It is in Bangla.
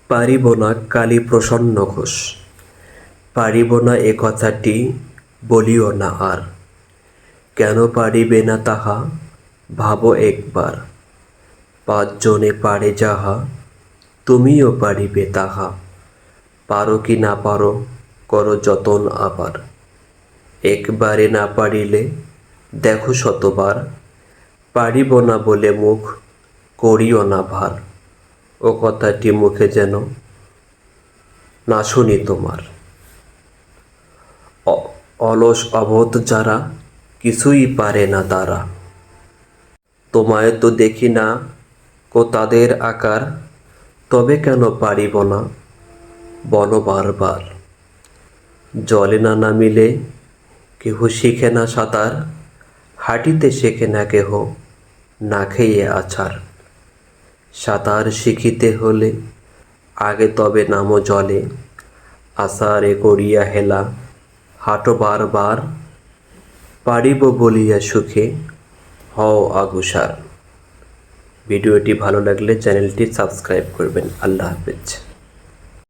পারিব না কালীপ্রসন্ন ঘোষ। পারিব না এ কথাটি বলিও না আর। কেন পারিবে না তাহা ভাবো একবার। পাঁচজনে পারে যাহা তুমিও পারিবে তাহা। পারো কি না পারো করো যতন আবার। একবারে না পারিলে দেখো শতবার। পারিব না বলে মুখ করিও না ভার। ও কথাটি মুখে যেন না শুনি তোমার। অলস অবোধ যারা কিছুই পারে না তারা। তোমায় তো দেখি না কো তাদের আকার। তবে কেন পারিব না বলো বারবার। জলে না নামিলে কেহ শিখে না সাঁতার। হাঁটিতে শেখে না কেহ না খেয়ে আছাড়। সাঁতার শিখিতে হলে আগে তবে নামো জলে। আষাঢ়ে করিয়া হেলা হাঁটো বারবার। পারিব বলিয়া সুখে হও আগুসার। ভিডিওটি ভালো লাগলে চ্যানেলটি সাবস্ক্রাইব করবেন। আল্লাহ হাফেজ।